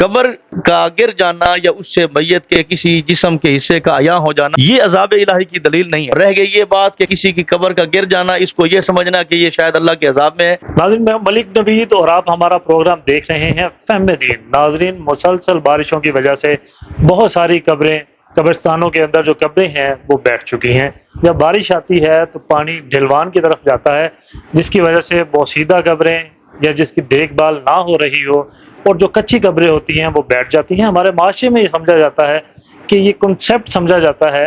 قبر کا گر جانا یا اس سے میت کے کسی جسم کے حصے کا عیاں ہو جانا یہ عذاب الہی کی دلیل نہیں ہے۔ رہ گئی یہ بات کہ کسی کی قبر کا گر جانا، اس کو یہ سمجھنا کہ یہ شاید اللہ کے عذاب میں ہے۔ ناظرین، میں ملک نوید اور آپ ہمارا پروگرام دیکھ رہے ہیں فہم دین۔ ناظرین، مسلسل بارشوں کی وجہ سے بہت ساری قبرستانوں کے اندر جو قبریں ہیں وہ بیٹھ چکی ہیں۔ جب بارش آتی ہے تو پانی ڈھلوان کی طرف جاتا ہے، جس کی وجہ سے بوسیدہ قبریں یا جس کی دیکھ بھال نہ ہو رہی ہو اور جو کچی قبریں ہوتی ہیں وہ بیٹھ جاتی ہیں۔ ہمارے معاشرے میں یہ سمجھا جاتا ہے کہ یہ کنسیپٹ سمجھا جاتا ہے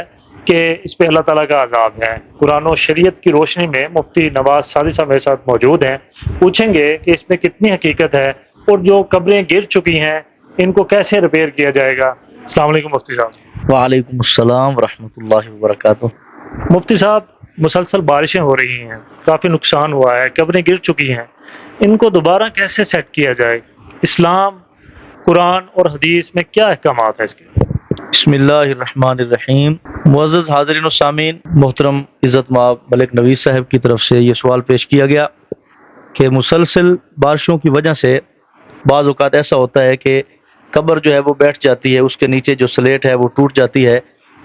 کہ اس پہ اللہ تعالیٰ کا عذاب ہے۔ قرآن و شریعت کی روشنی میں مفتی نواز سعدی صاحب میرے ساتھ موجود ہیں، پوچھیں گے کہ اس میں کتنی حقیقت ہے اور جو قبریں گر چکی ہیں ان کو کیسے ریپیئر کیا جائے گا۔ السلام علیکم مفتی صاحب۔ وعلیکم السلام ورحمۃ اللہ وبرکاتہ۔ مفتی صاحب، مسلسل بارشیں ہو رہی ہیں، کافی نقصان ہوا ہے، قبریں گر چکی ہیں، ان کو دوبارہ کیسے سیٹ کیا جائے؟ اسلام، قرآن اور حدیث میں کیا احکامات ہیں اس کے؟ بسم اللہ الرحمن الرحیم۔ معزز حاضرین و سامعین، محترم عزت مآب ملک نوید صاحب کی طرف سے یہ سوال پیش کیا گیا کہ مسلسل بارشوں کی وجہ سے بعض اوقات ایسا ہوتا ہے کہ قبر جو ہے وہ بیٹھ جاتی ہے، اس کے نیچے جو سلیٹ ہے وہ ٹوٹ جاتی ہے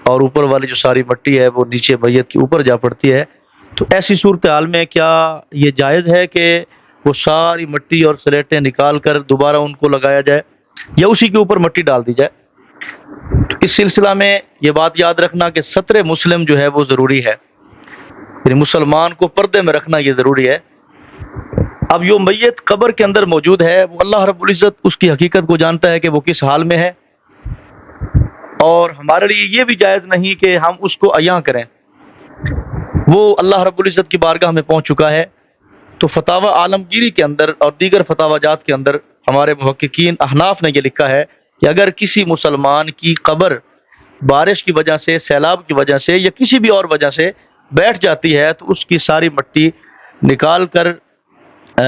اور اوپر والی جو ساری مٹی ہے وہ نیچے میت کے اوپر جا پڑتی ہے۔ تو ایسی صورتحال میں کیا یہ جائز ہے کہ وہ ساری مٹی اور سلیٹیں نکال کر دوبارہ ان کو لگایا جائے یا اسی کے اوپر مٹی ڈال دی جائے؟ اس سلسلہ میں یہ بات یاد رکھنا کہ ستر مسلم جو ہے وہ ضروری ہے، یعنی مسلمان کو پردے میں رکھنا یہ ضروری ہے۔ اب جو میت قبر کے اندر موجود ہے وہ اللہ رب العزت اس کی حقیقت کو جانتا ہے کہ وہ کس حال میں ہے، اور ہمارے لیے یہ بھی جائز نہیں کہ ہم اس کو عیاں کریں، وہ اللہ رب العزت کی بارگاہ میں پہنچ چکا ہے۔ تو فتاوی عالمگیری کے اندر اور دیگر فتاوی جات کے اندر ہمارے محققین احناف نے یہ لکھا ہے کہ اگر کسی مسلمان کی قبر بارش کی وجہ سے، سیلاب کی وجہ سے یا کسی بھی اور وجہ سے بیٹھ جاتی ہے تو اس کی ساری مٹی نکال کر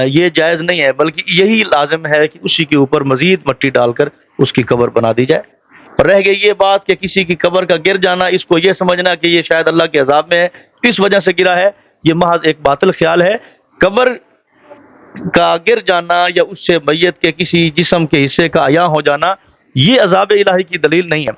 یہ جائز نہیں ہے، بلکہ یہی لازم ہے کہ اسی کے اوپر مزید مٹی ڈال کر اس کی قبر بنا دی جائے۔ اور رہ گئی یہ بات کہ کسی کی قبر کا گر جانا، اس کو یہ سمجھنا کہ یہ شاید اللہ کے عذاب میں ہے، اس وجہ سے گرا ہے، یہ محض ایک باطل خیال ہے۔ قبر کا گر جانا یا اس سے میت کے کسی جسم کے حصے کا عیاں ہو جانا یہ عذاب الہی کی دلیل نہیں ہے،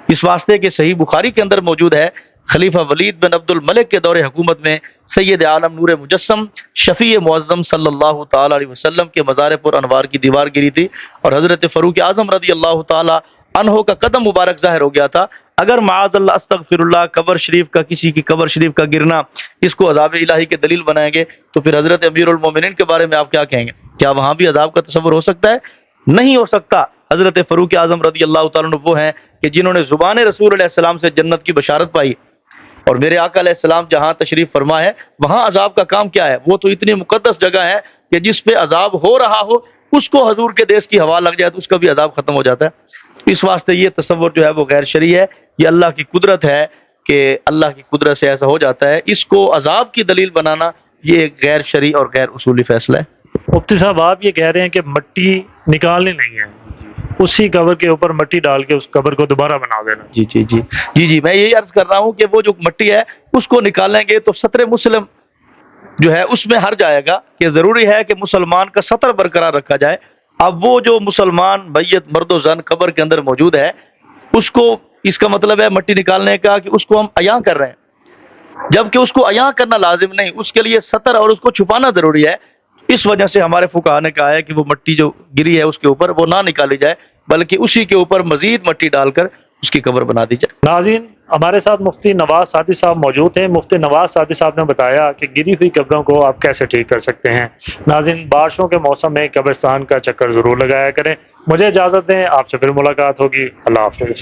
اس واسطے کہ صحیح بخاری کے اندر موجود ہے، خلیفہ ولید بن عبد الملک کے دور حکومت میں سید عالم نور مجسم شفیع معظم صلی اللہ تعالی علیہ وسلم کے مزار پر انوار کی دیوار گری تھی اور حضرت فاروق اعظم رضی اللہ تعالی عنہ کا قدم مبارک ظاہر ہو گیا تھا۔ اگر معاذ اللہ استغفر اللہ قبر شریف کا، کسی کی قبر شریف کا گرنا اس کو عذاب الہی کے دلیل بنائیں گے تو پھر حضرت امیر المومنین کے بارے میں آپ کیا کہیں گے؟ کیا وہاں بھی عذاب کا تصور ہو سکتا ہے؟ نہیں ہو سکتا۔ حضرت فاروق اعظم رضی اللہ تعالیٰ عنہ وہ ہیں کہ جنہوں نے زبان رسول علیہ السلام سے جنت کی بشارت پائی، اور میرے آقا علیہ السلام جہاں تشریف فرما ہے وہاں عذاب کا کام کیا ہے؟ وہ تو اتنی مقدس جگہ ہے کہ جس پہ عذاب ہو رہا ہو اس کو حضور کے دیس کی ہوا لگ جائے تو اس کا بھی عذاب ختم ہو جاتا ہے۔ اس واسطے یہ تصور جو ہے وہ غیر شرعی ہے، یہ اللہ کی قدرت ہے کہ اللہ کی قدرت سے ایسا ہو جاتا ہے، اس کو عذاب کی دلیل بنانا یہ ایک غیر شرعی اور غیر اصولی فیصلہ ہے۔ مفتی صاحب، آپ یہ کہہ رہے ہیں کہ مٹی نکالنی نہیں ہے، اسی قبر کے اوپر مٹی ڈال کے اس قبر کو دوبارہ بنا دینا۔ جی میں یہی عرض کر رہا ہوں کہ وہ جو مٹی ہے اس کو نکالیں گے تو ستر مسلم جو ہے اس میں ہر جائے گا کہ ضروری ہے کہ مسلمان کا سطر برقرار رکھا جائے۔ اب وہ جو مسلمان میت مرد و زن قبر کے اندر موجود ہے اس کو، اس کا مطلب ہے مٹی نکالنے کا کہ اس کو ہم عیاں کر رہے ہیں، جبکہ اس کو عیاں کرنا لازم نہیں، اس کے لیے سطر اور اس کو چھپانا ضروری ہے۔ اس وجہ سے ہمارے فقہا نے کہا ہے کہ وہ مٹی جو گری ہے اس کے اوپر وہ نہ نکالی جائے، بلکہ اسی کے اوپر مزید مٹی ڈال کر اس کی قبر بنا دی جائے۔ ناظرین، ہمارے ساتھ مفتی نواز سعدی صاحب موجود ہیں۔ مفتی نواز سعدی صاحب نے بتایا کہ گری ہوئی قبروں کو آپ کیسے ٹھیک کر سکتے ہیں۔ ناظرین، بارشوں کے موسم میں قبرستان کا چکر ضرور لگایا کریں۔ مجھے اجازت دیں، آپ سے پھر ملاقات ہوگی۔ اللہ حافظ۔